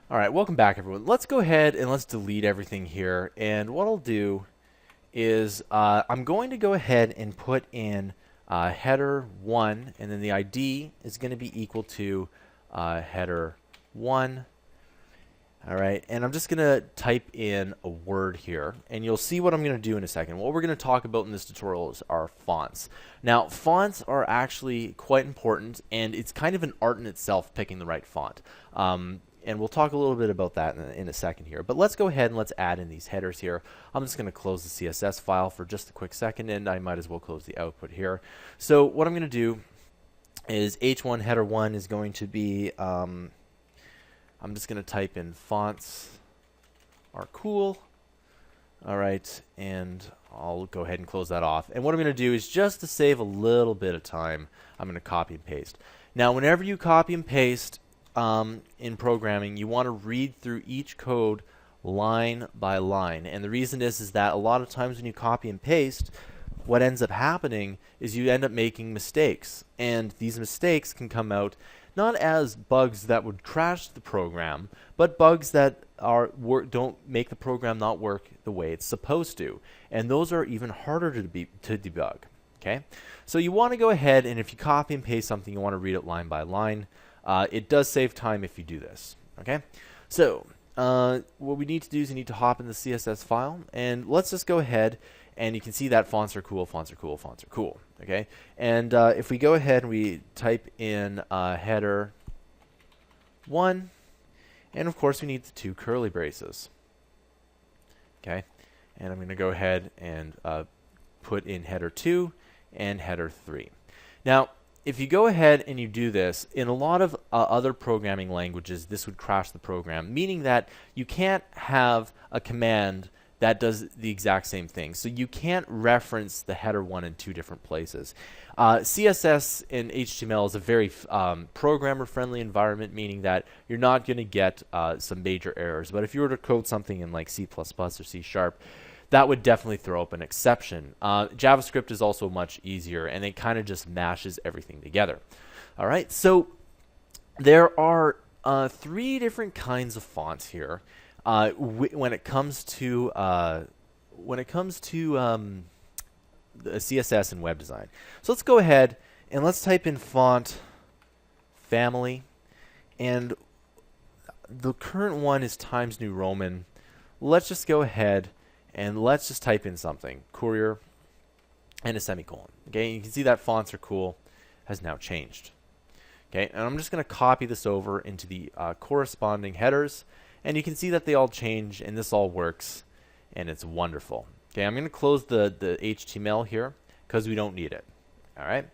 All right, welcome back, everyone. Let's go ahead and let's delete everything here. And what I'll do is I'm going to go ahead and put in header 1, and then the ID is going to be equal to header 1. All right, and I'm just going to type in a word here, and you'll see what I'm going to do in a second. What we're going to talk about in this tutorial are fonts. Now, fonts are actually quite important, and it's kind of an art in itself picking the right font. And we'll talk a little bit about that in a second here. But let's go ahead and let's add in these headers here. I'm just going to close the CSS file for just a quick second, and I might as well close the output here. So what I'm going to do is h1 header 1 is going to be I'm just going to type in fonts are cool. All right, and I'll go ahead and close that off. And what I'm going to do is, just to save a little bit of time, I'm going to copy and paste. Now, whenever you copy and paste in programming, you want to read through each code line by line. And the reason is that a lot of times when you copy and paste, what ends up happening is you end up making mistakes. And these mistakes can come out not as bugs that would crash the program, but bugs that don't make the program not work the way it's supposed to. And those are even harder to debug. Okay, so you want to go ahead, and if you copy and paste something, you want to read it line by line. It does save time if you do this. Okay, so what we need to do is you need to hop in the CSS file, and let's just go ahead, and you can see that fonts are cool, fonts are cool, fonts are cool. Okay, and if we go ahead and we type in header 1, and of course we need the 2 curly braces. Okay, and I'm going to go ahead and put in header 2 and header 3. Now, if you go ahead and you do this, in a lot of other programming languages, this would crash the program, meaning that you can't have a command that does the exact same thing. So you can't reference the header 1 in 2 different places. CSS and HTML is a very programmer-friendly environment, meaning that you're not going to get some major errors. But if you were to code something in like C++ or C#, that would definitely throw up an exception. JavaScript is also much easier, and it kind of just mashes everything together. All right, so there are 3 different kinds of fonts here. When it comes to the CSS and web design. So let's go ahead and let's type in font family, and the current one is Times New Roman. Let's just go ahead and let's just type in something, Courier, and a semicolon. Okay, you can see that fonts are cool has now changed. Okay, and I'm just going to copy this over into the corresponding headers. And you can see that they all change, and this all works, and it's wonderful. Okay, I'm going to close the HTML here because we don't need it. All right.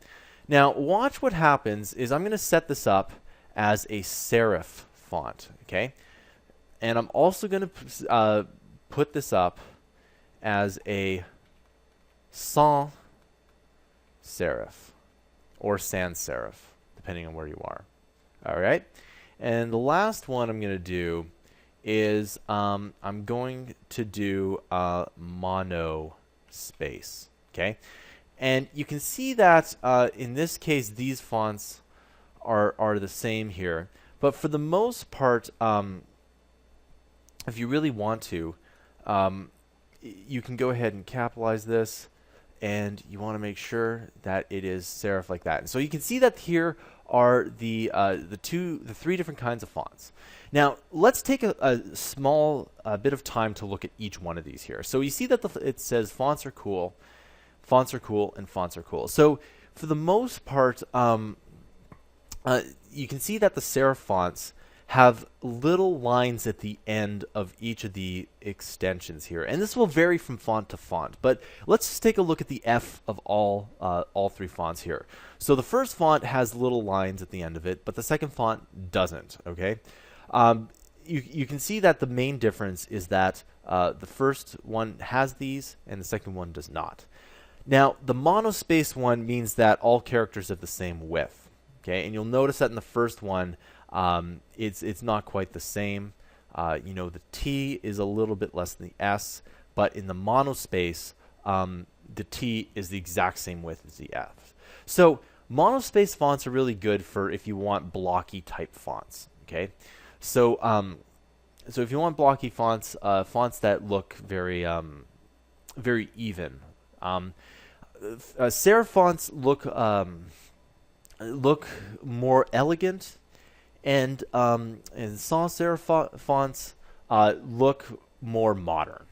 Now, watch what happens is I'm going to set this up as a serif font. Okay, and I'm also going to put this up as a sans serif or sans serif, depending on where you are. All right. And the last one I'm going to do is I'm going to do mono space. Okay, and you can see that in this case these fonts are the same here, but for the most part, if you really want to, you can go ahead and capitalize this, and you want to make sure that it is serif like that. And so you can see that here are the 3 different kinds of fonts. Now, let's take a small bit of time to look at each one of these here. So you see that it says fonts are cool, and fonts are cool. So for the most part, you can see that the serif fonts have little lines at the end of each of the extensions here. And this will vary from font to font. But let's just take a look at the F of all 3 fonts here. So the first font has little lines at the end of it, but the second font doesn't. Okay. You can see that the main difference is that the first one has these and the second one does not. Now, the monospace one means that all characters have the same width. Okay, and you'll notice that in the first one, it's not quite the same. The T is a little bit less than the S, but in the monospace, the T is the exact same width as the F. So monospace fonts are really good for if you want blocky type fonts. Okay, so So if you want blocky fonts, fonts that look very very even. Serif fonts look more elegant, and sans serif fonts look more modern.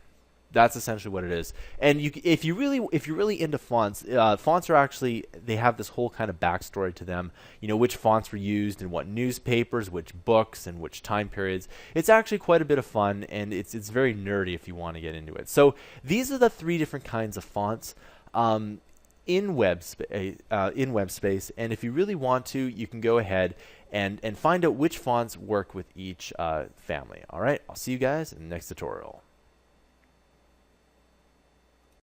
That's essentially what it is. And if you're really into fonts, fonts are actually, they have this whole kind of backstory to them. You know, which fonts were used in what newspapers, which books, and which time periods. It's actually quite a bit of fun, and it's very nerdy if you want to get into it. So these are the 3 different kinds of fonts in web space. And if you really want to, you can go ahead and find out which fonts work with each family. All right, I'll see you guys in the next tutorial.